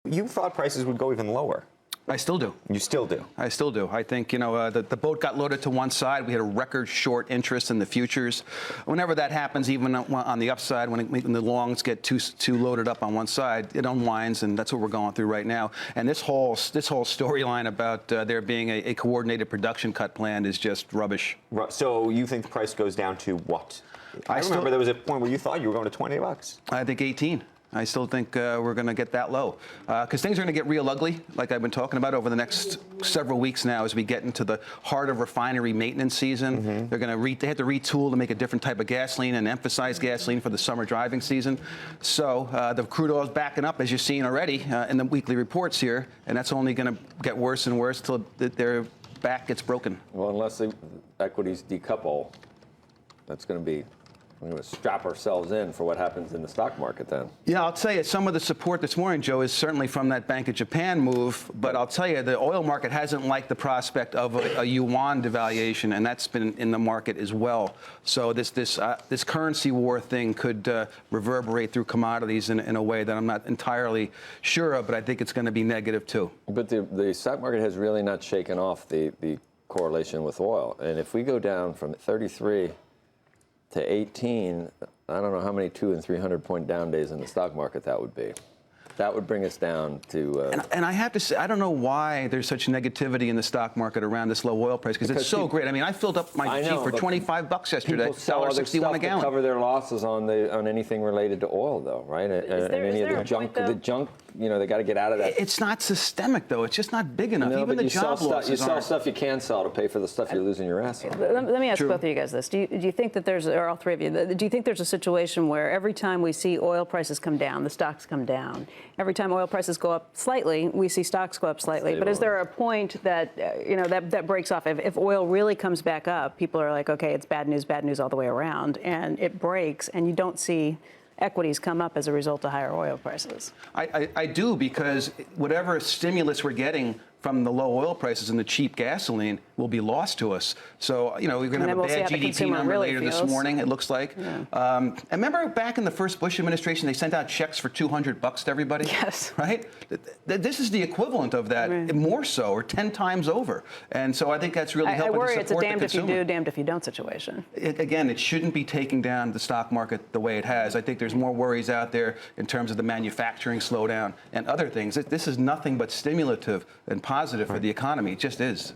You thought prices would go even lower. I still do. You still do? I still do. I think, the boat got loaded to one side. We had a record short interest in the futures. Whenever that happens, even on the upside, when the longs get too loaded up on one side, it unwinds, and that's what we're going through right now. And this whole storyline about there being a coordinated production cut plan is just rubbish. So you think the price goes down to what? I remember there was a point where you thought you were going to $20. I think 18. I still think we're going to get that low because things are going to get real ugly, like I've been talking about over the next several weeks now as we get into the heart of refinery maintenance season. They're going to they have to retool to make a different type of gasoline and emphasize gasoline for the summer driving season. So the crude oil is backing up, as you're seeing already in the weekly reports here, and that's only going to get worse and worse till their back gets broken. Well, unless the equities decouple, that's going to be. We're going to strap ourselves in for what happens in the stock market then. Yeah, I'll tell you, some of the support this morning, Joe, is certainly from that Bank of Japan move. But I'll tell you, the oil market hasn't liked the prospect of a yuan devaluation, and that's been in the market as well. So this currency war thing could reverberate through commodities in a way that I'm not entirely sure of, but I think it's going to be negative too. But the stock market has really not shaken off the correlation with oil. And if we go down from 33 to 18, I don't know how many 200 and 300 point down days in the stock market that would be. That would bring us down to... And I have to say, I don't know why there's such negativity in the stock market around this low oil price, because it's so great. I mean, I filled up my Jeep for $25 yesterday, $1.61 a gallon. To cover their losses on anything related to oil, though, right? And any of the junk, they got to get out of that. It's not systemic, though. It's just not big enough. No, even the job losses you sell stuff you can sell to pay for the stuff you're losing your ass on. Let me ask both of you guys this. Do you think that there's, or all three of you, do you think there's a situation where every time we see oil prices come down, the stocks come down? Every time oil prices go up slightly, we see stocks go up slightly. But is there a point that, that breaks off? If oil really comes back up, people are like, okay, it's bad news all the way around, and it breaks, and you don't see equities come up as a result of higher oil prices? I do, because whatever stimulus we're getting from the low oil prices and the cheap gasoline will be lost to us. So, we're going to have a bad GDP number later this morning, it looks like. Yeah. And remember back in the first Bush administration, they sent out checks for $200 to everybody? Yes. Right? This is the equivalent of that, more so, or 10 times over. And so I think that's really helping to support the consumer. I worry it's a damned if you do, damned if you don't situation. Again, it shouldn't be taking down the stock market the way it has. I think there's more worries out there in terms of the manufacturing slowdown and other things. This is nothing but stimulative and positive for the economy. It just is.